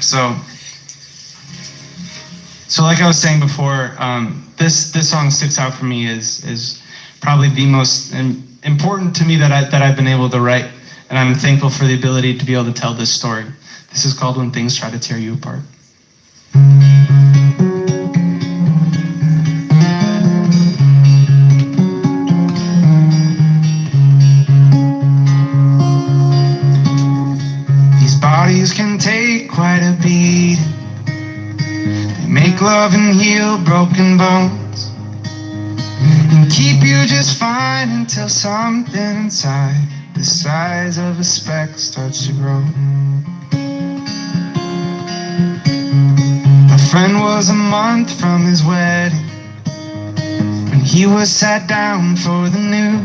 So like I was saying before, this song sticks out for me is probably the most important to me that I've been able to write, and I'm thankful for the ability to be able to tell this story. This is called When Things Try to Tear You Apart. These bodies can take quite a beating. They make love and heal broken bones, and keep you just fine until something inside the size of a speck starts to grow. My friend was a month from his wedding when he was sat down for the news,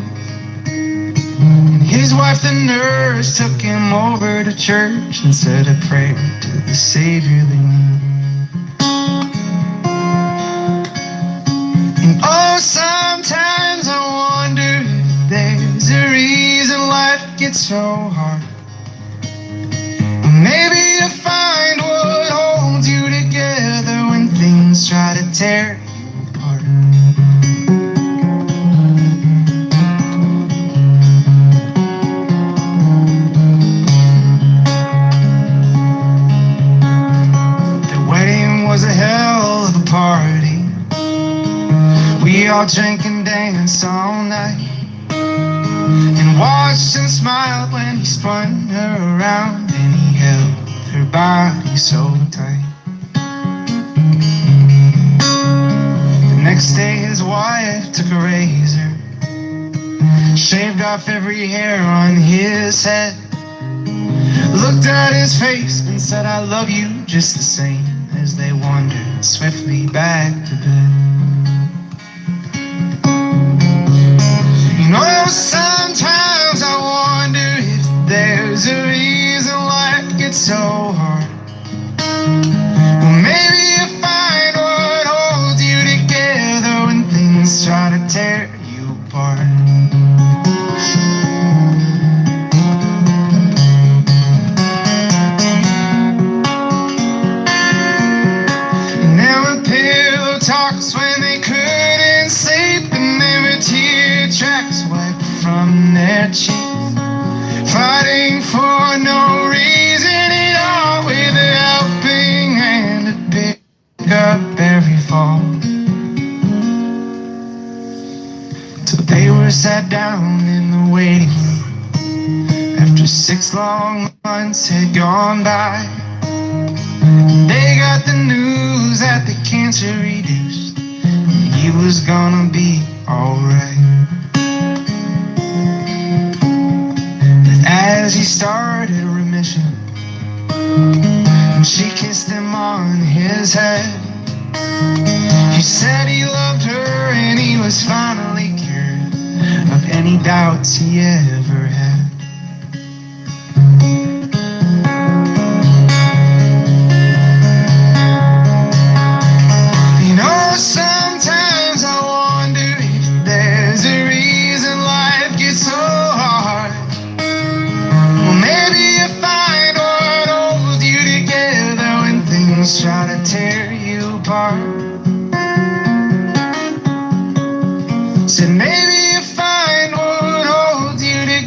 and his wife, the nurse, took him over to church and said a prayer to the Savior they knew. And oh, sometimes I wonder if there's a reason life gets so hard. Maybe you find what holds you together when things try to tear you apart. The wedding was a hell of a party. We all drank and danced all night, and watched and smiled when he spun her around, and he held her body so tight. The next day his wife took a razor, shaved off every hair on his head, looked at his face and said, I love you just the same, as they wandered swiftly back to bed. You know, sometimes I wonder if there's a reason life gets so hard. Well, maybe you find what holds you together when things try to tear you apart. And there were pillow talks when they couldn't sleep, and there were tear tracks wiped from their cheeks, fighting for no reason at all, with a helping hand to pick up every fall. Till they were sat down in the waiting room after 6 long months had gone by. They got the news that the cancer reduced, and he was gonna be alright. As he started remission, and she kissed him on his head, he said he loved her and he was finally cured of any doubts he ever had. You know, sometimes I wonder if there's a reason life gets so hard. Maybe you find what holds you together when things try to tear you apart. Said maybe you find what holds you together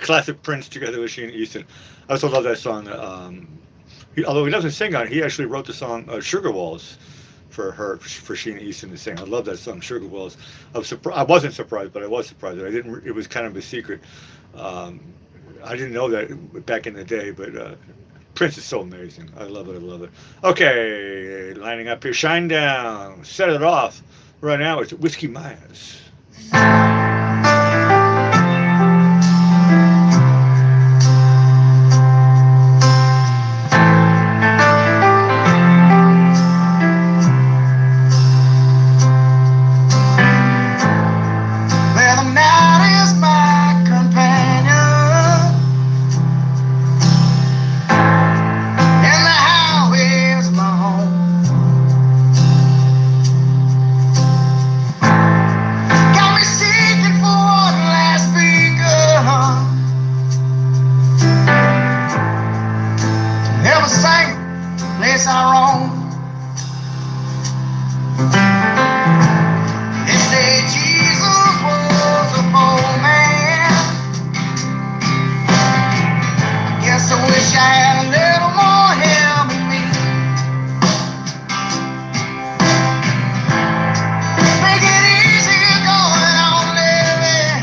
Classic Prince together with Sheena Easton. I also love that song. Although he doesn't sing on it, he actually wrote the song "Sugar Walls" for Sheena Easton to sing. I love that song, "Sugar Walls." I wasn't surprised, but I was surprised. I didn't. It was kind of a secret. Um, I didn't know that back in the day, but Prince is so amazing. I love it. I love it. Okay, lining up here. Shine Down. Set it off. Right now it's Whiskey Myers. Well, the night is my companion, and the highway is my home. Got me seeking for one last beacon, every single place I roam. They say Jesus was a poor man. Guess I wish I had a little more him in me. Make it easy going on living.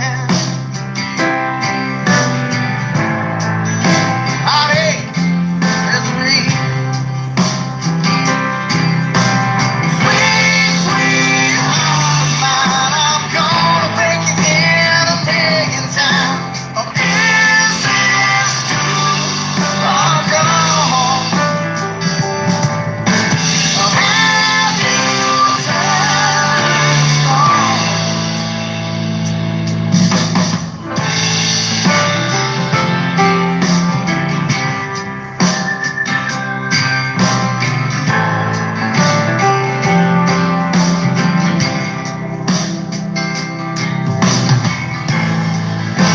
Heartache, misery. Sweet, sweet heart of mine, I'm gonna break it in a million times. Oh, is this true? Oh, go home. Oh, have you turned stone?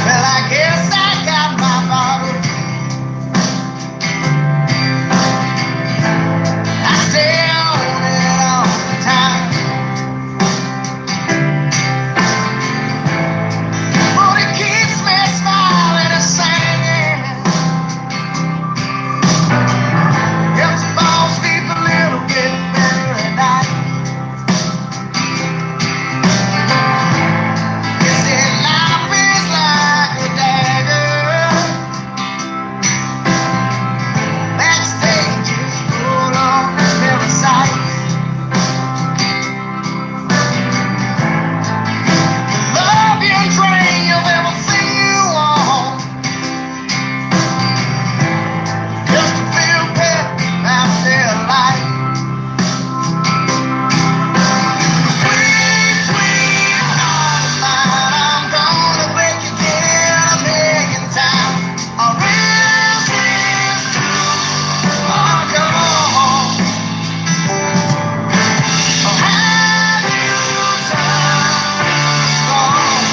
Well, I guess I got my bottle. I stay on it all the time. But it keeps me smiling and singing. Helps me fall asleep a little bit better at night. You see, life is like a dagger. Backstage is full of parasites. Love you and drain you of everything you want. Just to feel better after life. Sweet, sweet heart of mine, I'm gonna break it in a million times. Or is this true? Oh, go home. Or have you turned stone?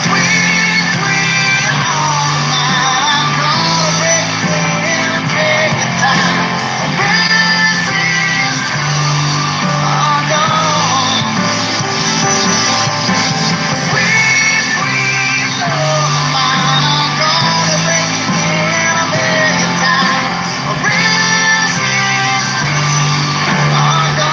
Sweet, sweet heart of mine, I'm gonna break it in a million times. This is true. Oh, go home. Sweet, sweet love of mine, I'm gonna break it in a million times. This is true. Oh, go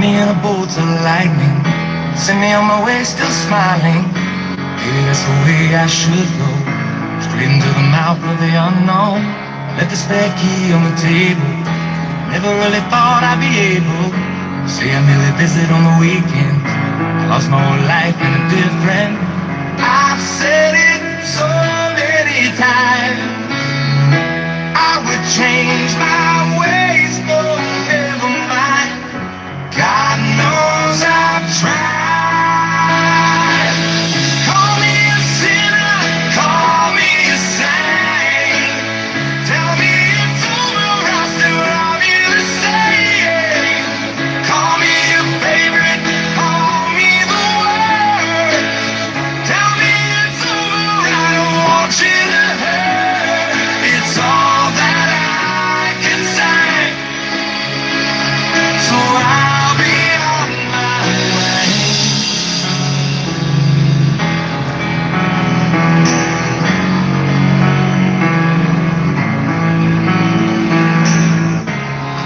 me in a bolt of lightning, send me on my way still smiling. Maybe that's the way I should go, straight into the mouth of the unknown. Let the spare key on the table, never really thought I'd be able to say I merely visit on the weekends. I lost my whole life in a different. I've said it so many times, I would change my ways, no, never mind. God knows I've tried. Call me a sinner, call me a saint. Tell me it's over, I still love you the same. Call me your favorite, call me the word. Tell me it's over, I don't want you to hurt. It's all that I can say, so I'll be on my way.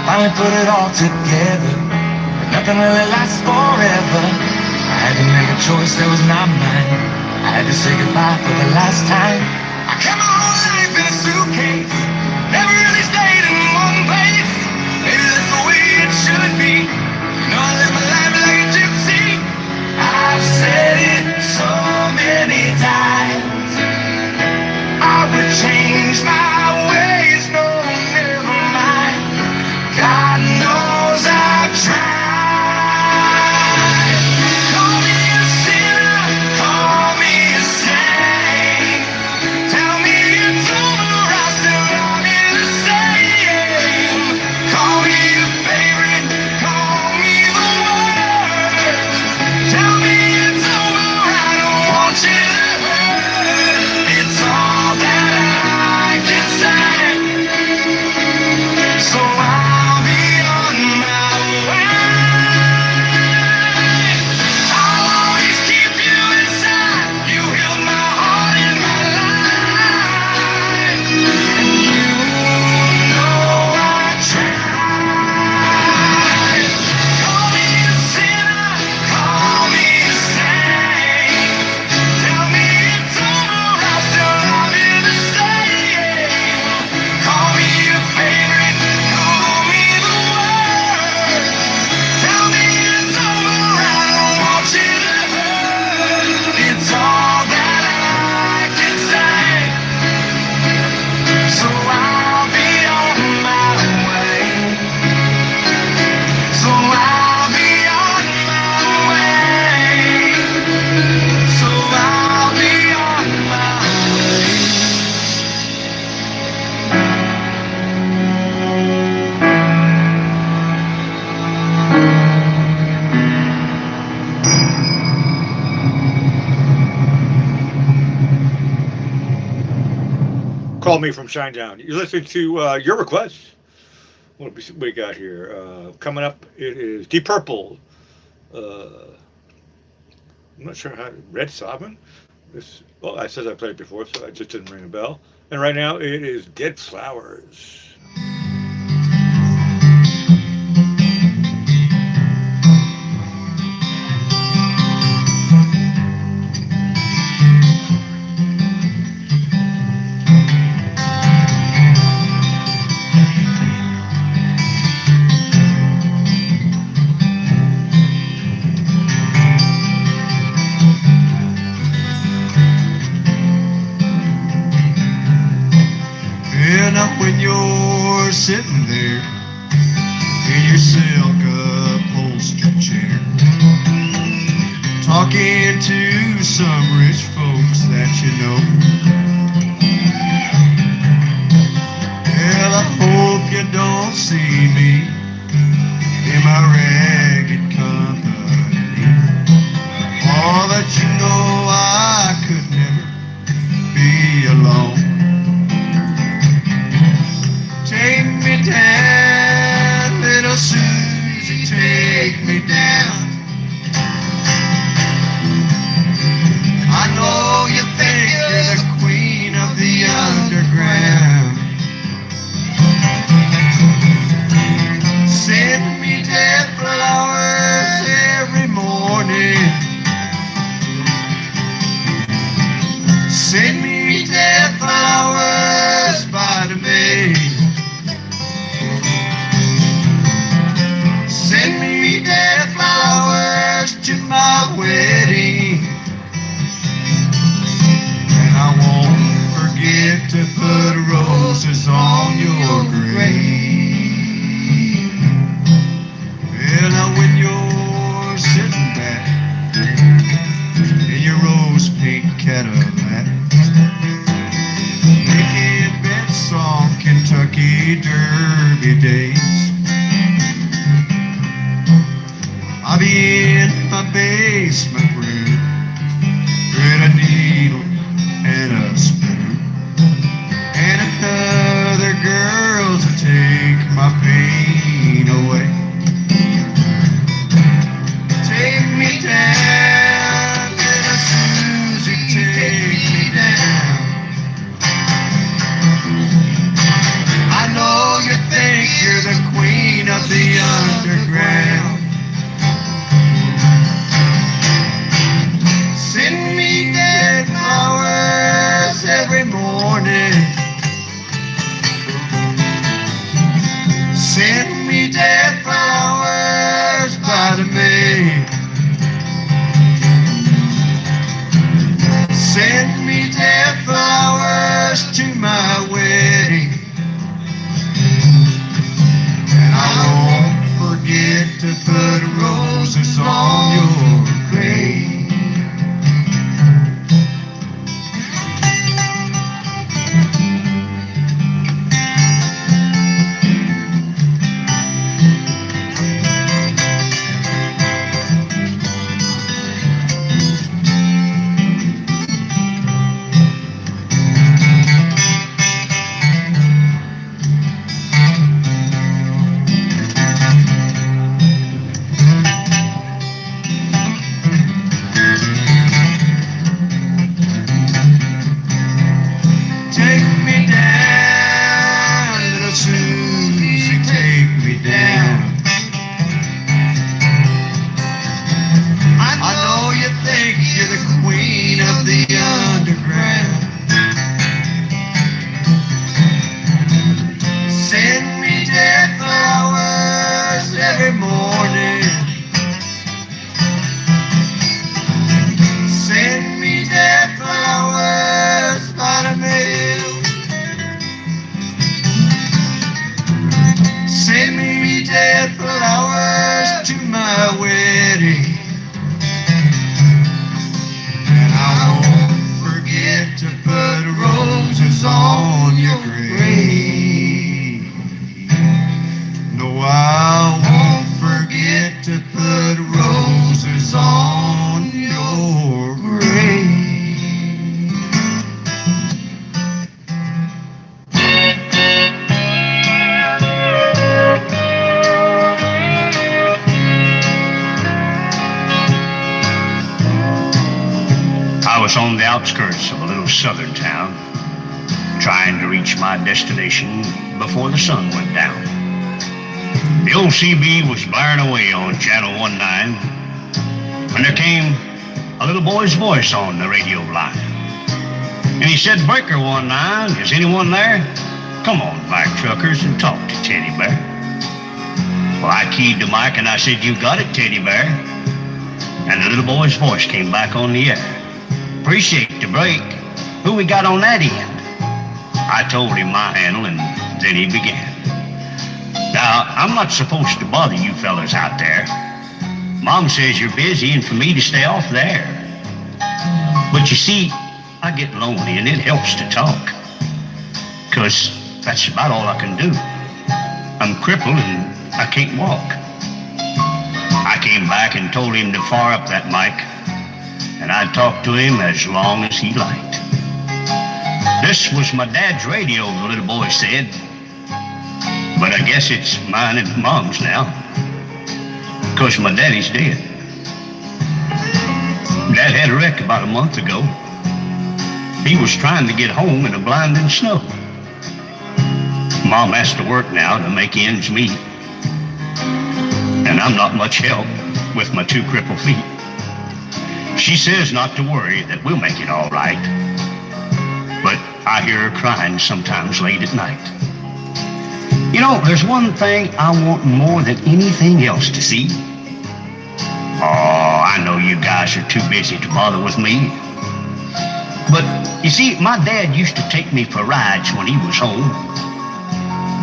Finally put it all together, but nothing really lasts forever. I had to make a choice that was not mine. I had to say goodbye for the last time. I kept my whole life in a suitcase, never really stayed in one place. Maybe that's the way it should be. You know I live my life like a gypsy. I've said it so many times, I would change my ways, no, never mind. God knows I've tried. Call me a sinner, call me a saint. Tell me it's over, I still love you the same. Call me your favorite, call me the worst. Tell me it's over, I don't want you to hurt. It's all that I can say, so I'll be on my way. I'll always keep you inside. You healed my heart and my life, and you know I tried. Call me a sinner, call me a saint. Tell me it's over, I still love you the same. Call me your favorite, call me the worst. Tell me it's over, I don't want you to hurt. It's all that I can say, so I'll be on my way. So I'll be on my way. So I'll be on my way. Call Me from Shinedown. You're listening to your requests. What we got here? Coming up, it is Deep Purple. I'm not sure how. Red Sovereign? Well, I said I played it before, so it just didn't ring a bell. And right now, it is Dead Flowers. Yeah, now when you're sitting there in your silk upholstered chair, talking to some rich folks that you know. Well, I hope you don't see me in my ragged company. All that you know, I could never be alone. Take me down, little Susie, take me down. I know Send me dead flowers by the bay. Send me dead flowers to my wedding. And I won't forget to put roses on your grave. Well, now when you're sitting back in your rose pink Cadillac, making bets on Kentucky Derby days, I'll be in my basement room with a needle and a spoon and another girl to take my pain away. Take me down, little Susie, take me down. I know you think you're the queen of the underground. Send me dead flowers every morning. Send me dead flowers by the May. Send me dead flowers to my wedding. And I won't forget to put roses on your grave. Take me down, little Susie, take me down. I know you think you're the queen of the underground. Send me dead flowers every morning. Send me dead flowers by the mail. Send me dead flowers to my wedding. And I won't forget to put roses on your grave. No, I won't forget to put roses on your grave. I was on the outskirts of a little southern town, trying to reach my destination before the sun went down. The old CB was blaring away on Channel 19 when there came a little boy's voice on the radio line. And he said, "Breaker 19, is anyone there? Come on, black truckers, and talk to Teddy Bear." Well, I keyed the mic and I said, "You got it, Teddy Bear." And the little boy's voice came back on the air. "Appreciate the break. Who we got on that end?" I told him my handle, and then he began. "Now, I'm not supposed to bother you fellas out there. Mom says you're busy and for me to stay off the air. But you see, I get lonely and it helps to talk. 'Cause that's about all I can do. I'm crippled and I can't walk." I came back and told him to fire up that mic, and I'd talk to him as long as he liked. "This was my dad's radio," the little boy said. "But I guess it's mine and Mom's now, 'cause my daddy's dead. Dad had a wreck about a month ago. He was trying to get home in a blinding snow. Mom has to work now to make ends meet, and I'm not much help with my 2 crippled feet. She says not to worry, that we'll make it all right. I hear her crying sometimes late at night. You know, there's one thing I want more than anything else to see. Oh, I know you guys are too busy to bother with me. But, you see, my dad used to take me for rides when he was home.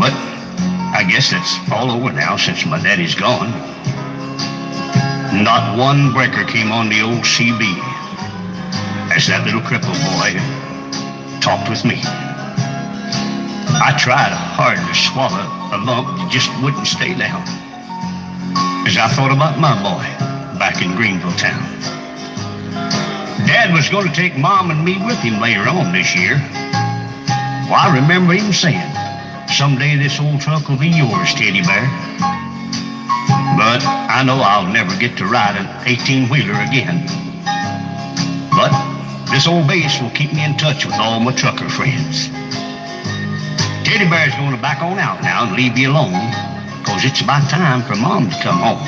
But I guess that's all over now since my daddy's gone. Not one breaker came on the old CB as that little crippled boy talked with me. I tried hard to swallow a lump that just wouldn't stay down as I thought about my boy back in Greenville town. Dad was going to take Mom and me with him later on this year. Well, I remember him saying, "Someday this old truck will be yours, Teddy Bear." But I know I'll never get to ride an 18-wheeler again. But this old base will keep me in touch with all my trucker friends. Teddy Bear's going to back on out now and leave you alone, because it's about time for Mom to come home.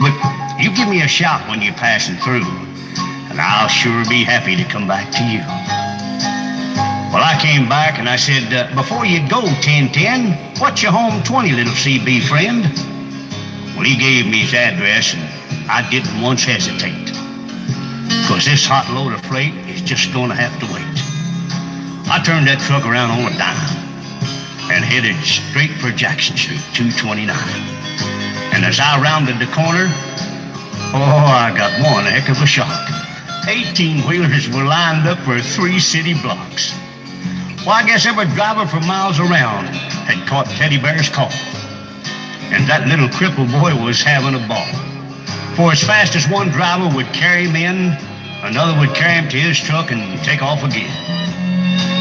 But you give me a shout when you're passing through, and I'll sure be happy to come back to you. Well, I came back and I said, "Before you go, 1010, what's your home 20, little CB friend?" Well, he gave me his address, and I didn't once hesitate, because this hot load of freight is just going to have to wait. I turned that truck around on a dime and headed straight for Jackson Street, 229. And as I rounded the corner, oh, I got one heck of a shock. 18-wheelers were lined up for 3 city blocks. Well, I guess every driver for miles around had caught Teddy Bear's call. And that little crippled boy was having a ball. For as fast as one driver would carry him in, another would carry him to his truck and take off again.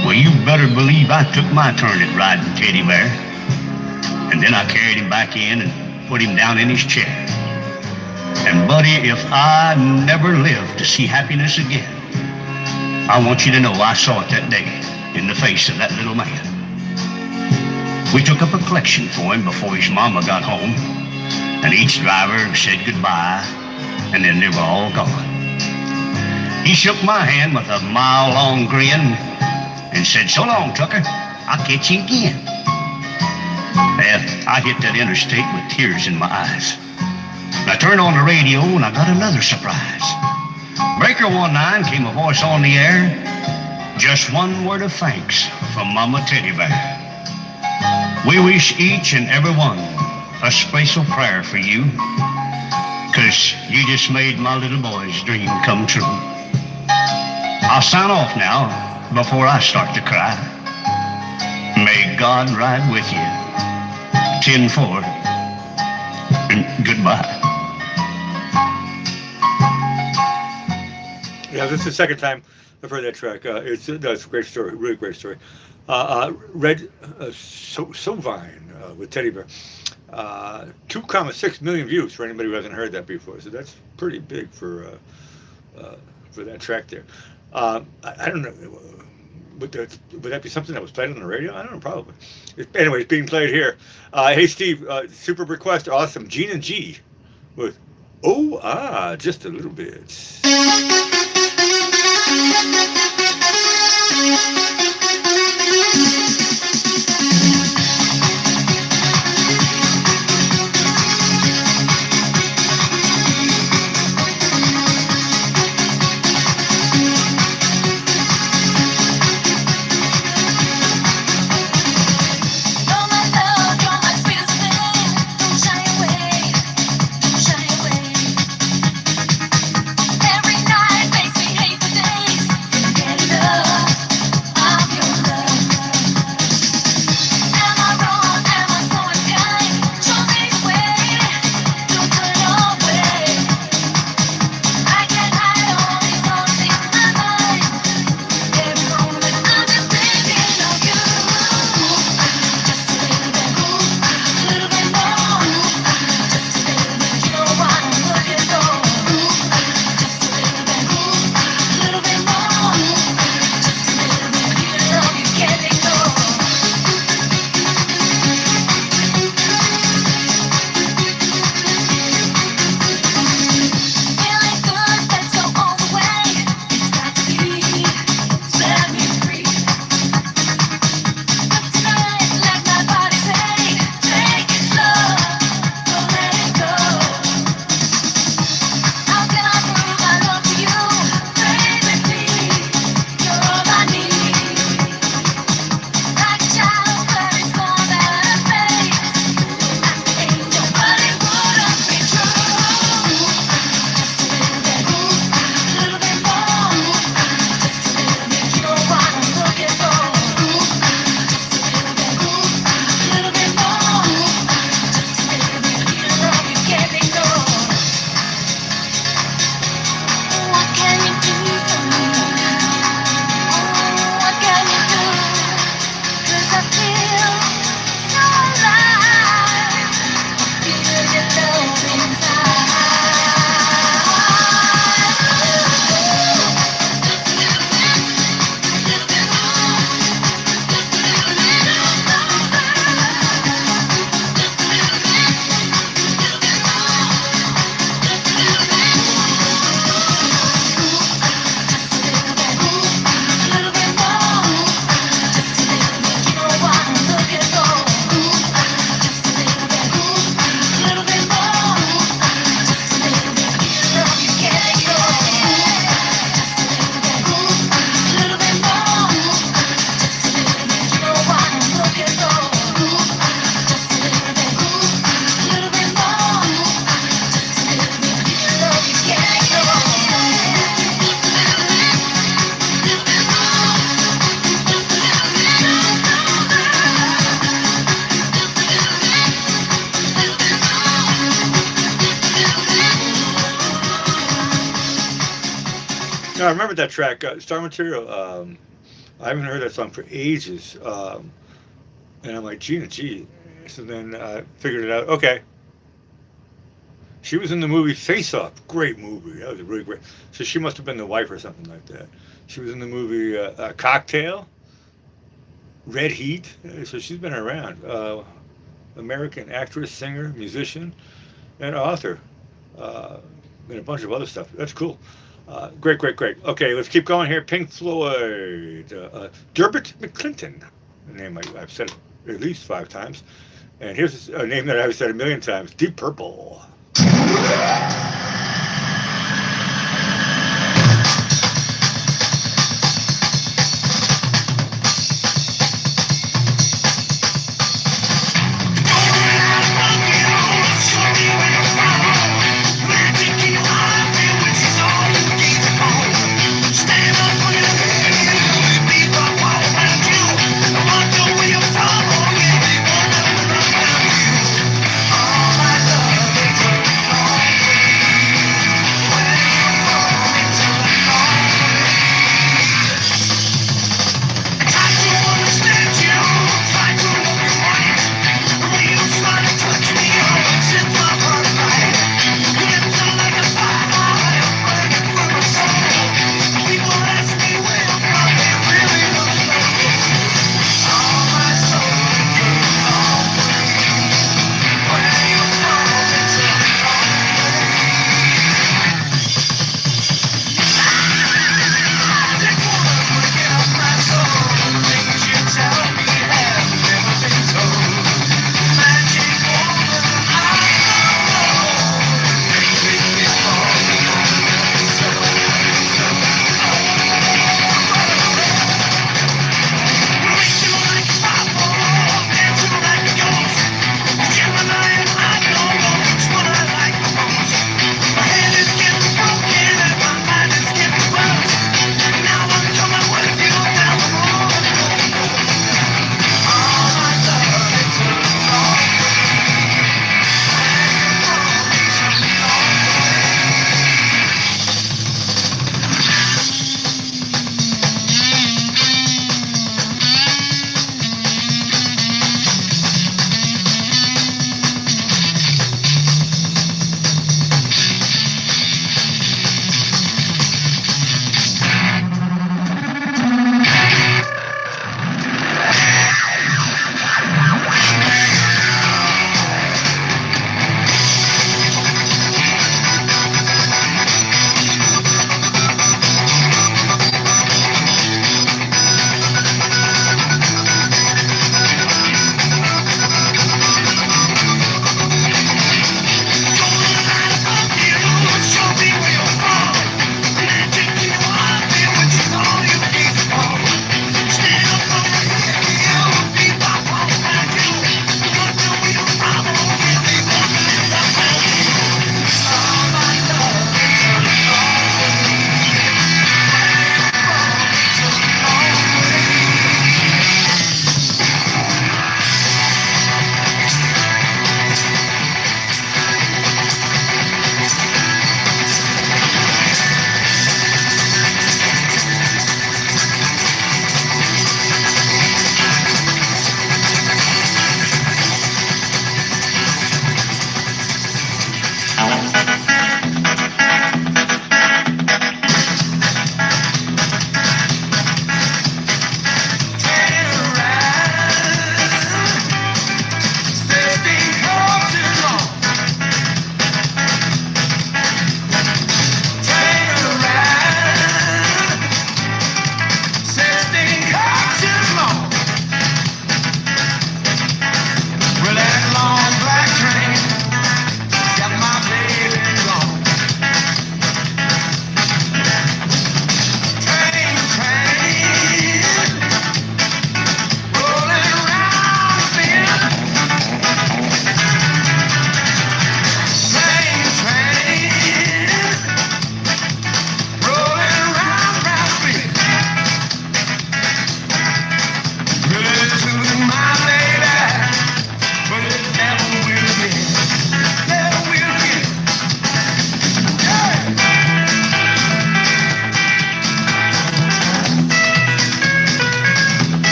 Well, you better believe I took my turn at riding Teddy Bear. And then I carried him back in and put him down in his chair. And buddy, if I never live to see happiness again, I want you to know I saw it that day in the face of that little man. We took up a collection for him before his mama got home, and each driver said goodbye, and then they were all gone. He shook my hand with a mile-long grin and said, "So long, trucker, I'll catch you again." Well, I hit that interstate with tears in my eyes. I turned on the radio and I got another surprise. Breaker 19 came a voice on the air. "Just one word of thanks from Mama Teddy Bear. We wish each and every one a special prayer for you, 'cause you just made my little boy's dream come true." I'll sign off now before I start to cry. May God ride with you. 10-4, and goodbye. Yeah, this is the second time I've heard that track. That's a great story, really great story. Red Sovine with Teddy Bear. 2.6 million views for anybody who hasn't heard that before. So that's pretty big for that track there. I don't know. Would that be something that was played on the radio? I don't know, probably. Anyway, it's being played here. Hey, Steve, super request, awesome. Gene and G with just a little bit. Every night No, I remember that track, Star Material. I haven't heard that song for ages. And I'm like, Gina G. So then I figured it out. Okay. She was in the movie Face Off. Great movie. That was a really great. So she must have been the wife or something like that. She was in the movie Cocktail, Red Heat. So she's been around. American actress, singer, musician, and author. And a bunch of other stuff. That's cool. Great, great, great. Okay, let's keep going here. Pink Floyd. Derbit McClinton. A name I've said at least 5 times. And here's a name that I've said a million times. Deep Purple.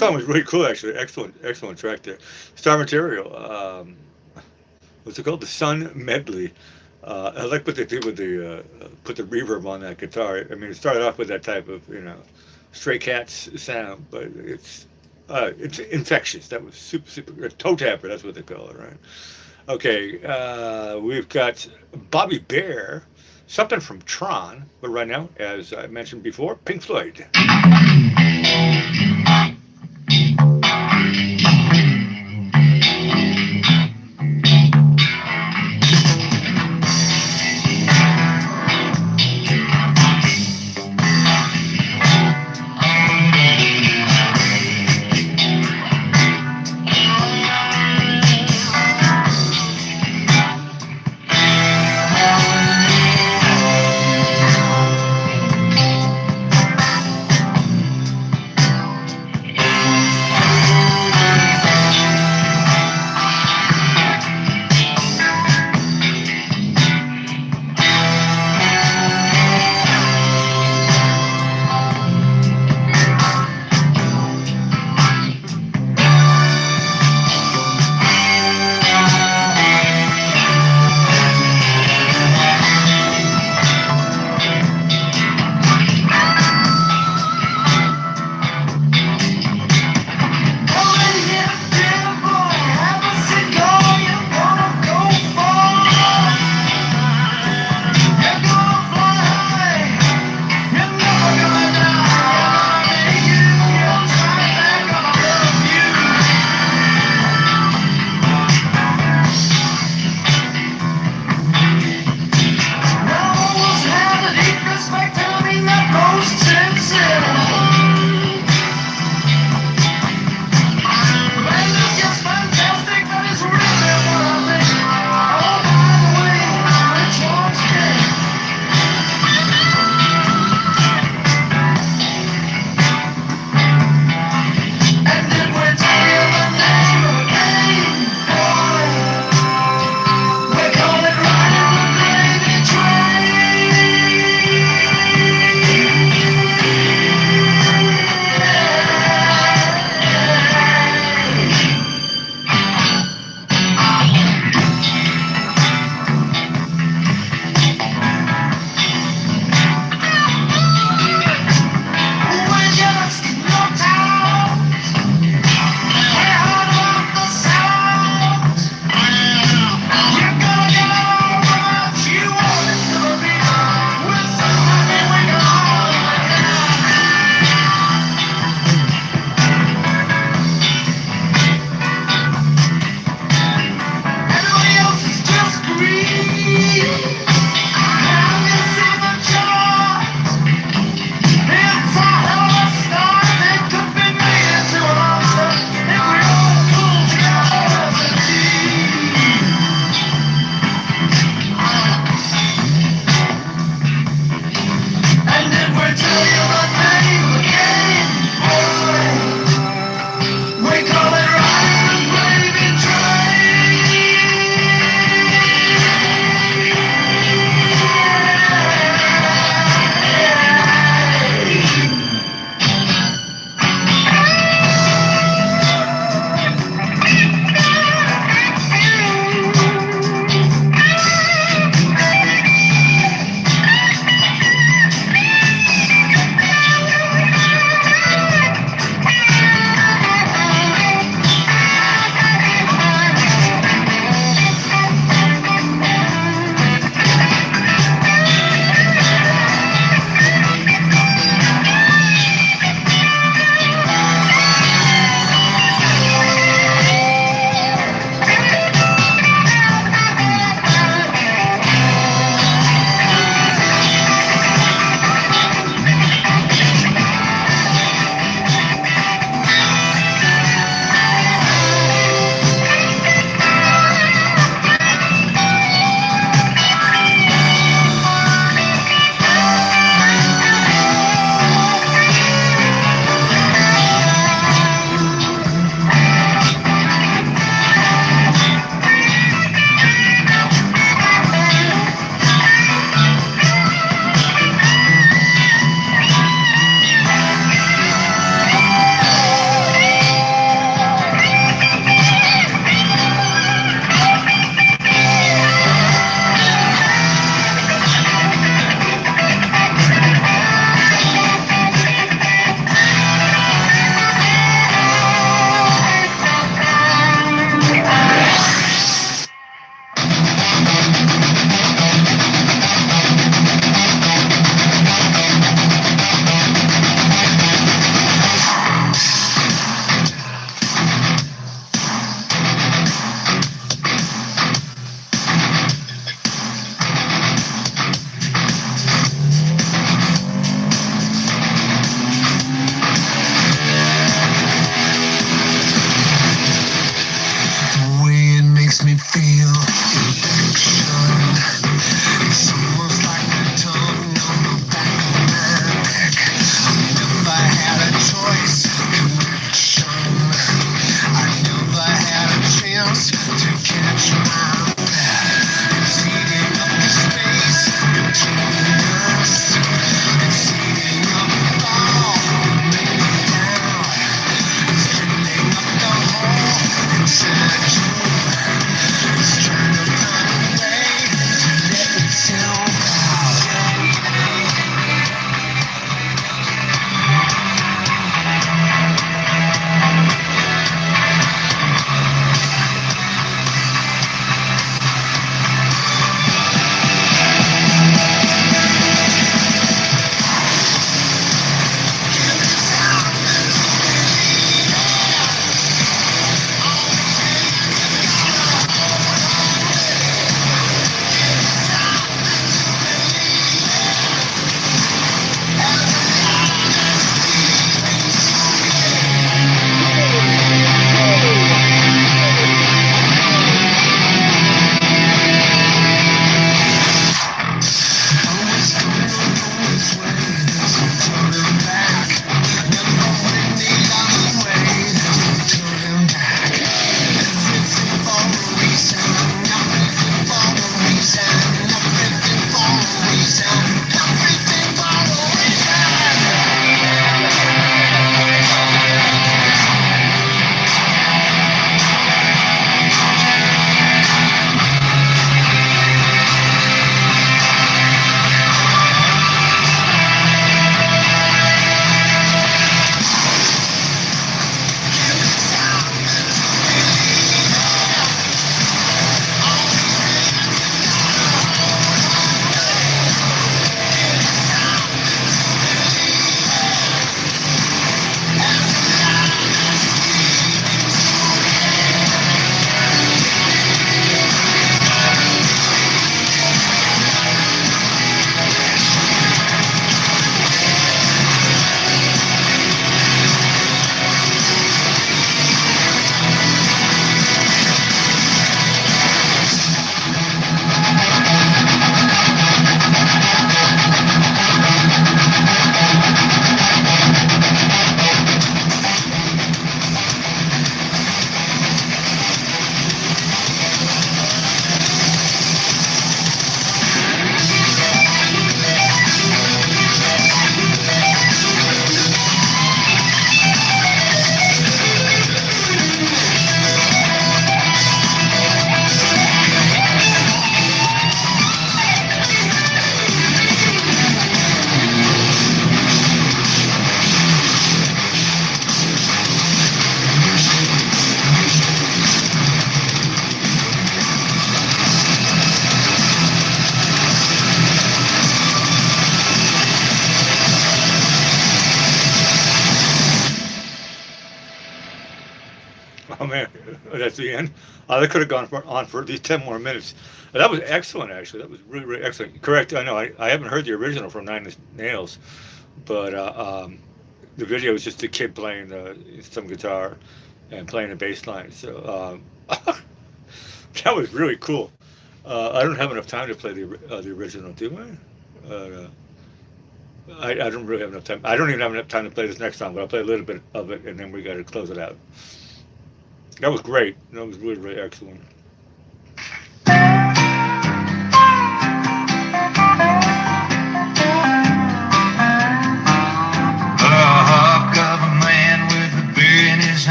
song was really cool, actually. Excellent track there. Star Material. What's it called? The Sun Medley. I like what they did with the put the reverb on that guitar. I mean, it started off with that type of Stray Cats sound, but it's infectious. That was super toe tapper. That's what they call it, right? Okay, we've got Bobby Bear, something from Tron, but right now, as I mentioned before, Pink Floyd. That's the end. That could have gone on for at least 10 more minutes. That was excellent, actually. That was really, really excellent. Correct. I know. I haven't heard the original from Nine Inch Nails, but the video is just a kid playing some guitar and playing a bass line. So that was really cool. I don't have enough time to play the original, do I? I don't really have enough time. I don't even have enough time to play this next song, but I'll play a little bit of it, and then we got to close it out. That was great. That was really, really excellent.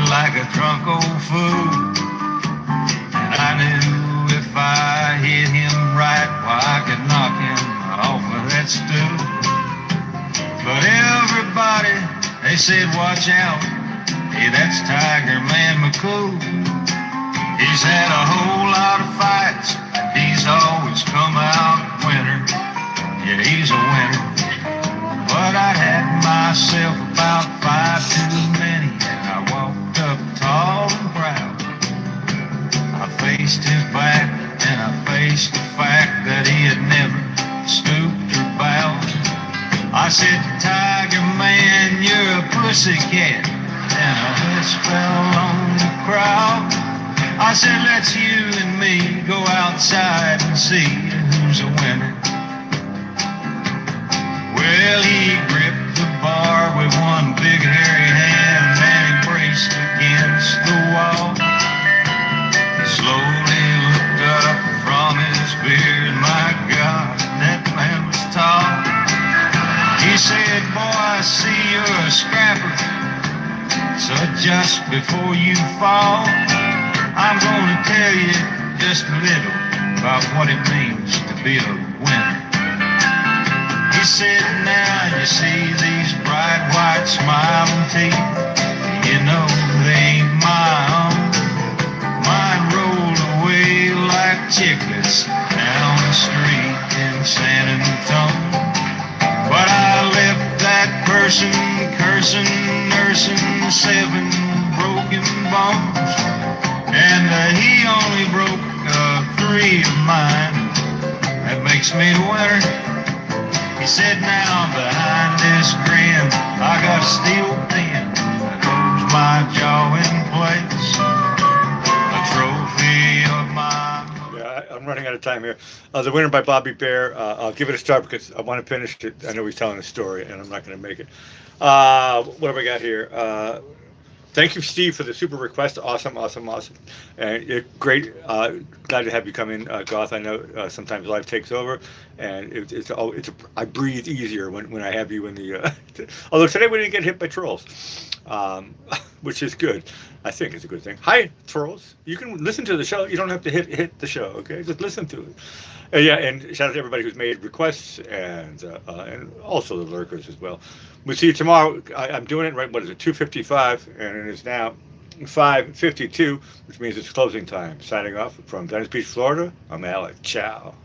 Like a drunk old fool, and I knew if I hit him right, well, I could knock him off of that stool. But everybody, they said, watch out, hey, that's Tiger Man McCool. He's had a whole lot of fights, and he's always come out winner. Yeah, he's a winner. But I had myself about 5 too many, and I walked up tall and proud. I faced his back, and I faced the fact that he had never stooped or bowed. I said, Tiger Man, you're a pussycat, and a hush fell on the crowd. I said, let's you and me go outside and see who's a winner. Well, he gripped the bar with one big hairy hand and he braced against the wall. He slowly looked up from his beard. My God, that man was tall. He said, boy, I see you're a scrapper. So just before you fall, I'm gonna tell you just a little about what it means to be a winner. He said, now you see these bright white smiling teeth. You know they ain't my own. Mine roll away like chiclets down the street in San Antonio. But I left that person cursing, nursing 7 broken bones. And he only broke 3 of mine. That makes me the winner. He said, now behind this grin, I got a steel pen that holds my jaw in place. A trophy of my... Yeah, I'm running out of time here. The winner by Bobby Bear. I'll give it a start because I want to finish it. I know he's telling a story, and I'm not going to make it. What have I got here? Thank you, Steve, for the super request. Awesome. And great. Glad to have you come in, Goth. I know sometimes life takes over, and I breathe easier when I have you in the. Although today we didn't get hit by trolls, which is good. I think it's a good thing. Hi, trolls. You can listen to the show. You don't have to hit the show. Okay, just listen to it. Yeah, and shout out to everybody who's made requests and also the lurkers as well. We'll see you tomorrow. I'm doing it right. What is it? 2:55, and it is now 5:52, which means it's closing time. Signing off from Venice Beach, Florida. I'm Alec. Ciao.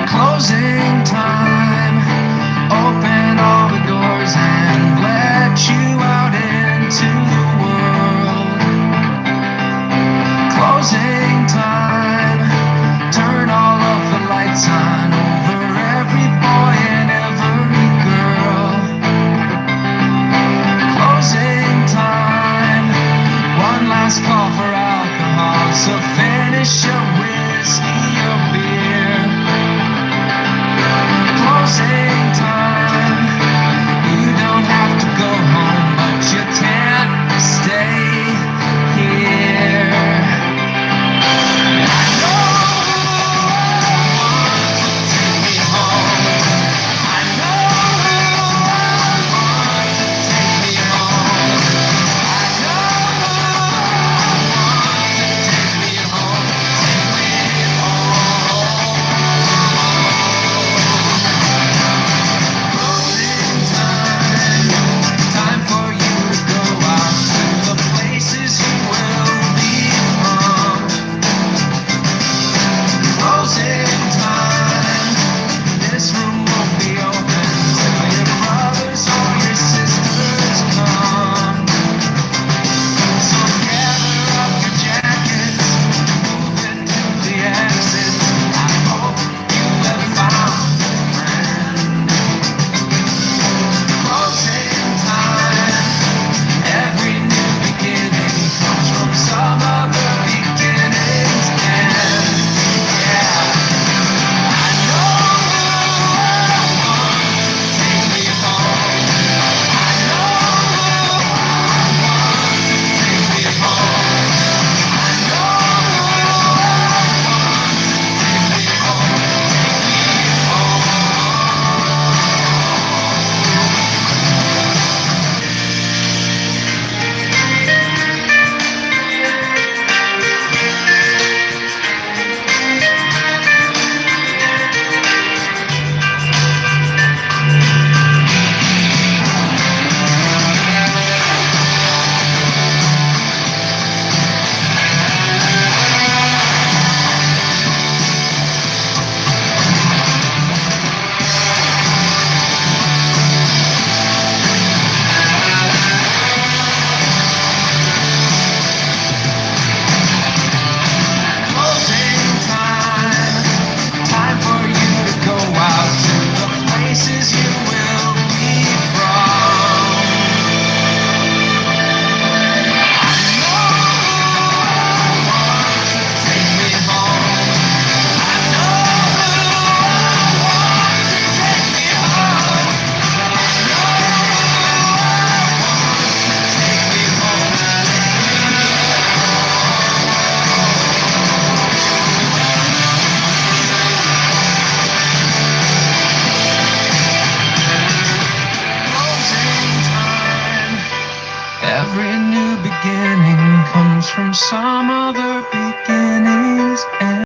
Closing time. Open all the doors and let you out into the world. Closing time. Turn off some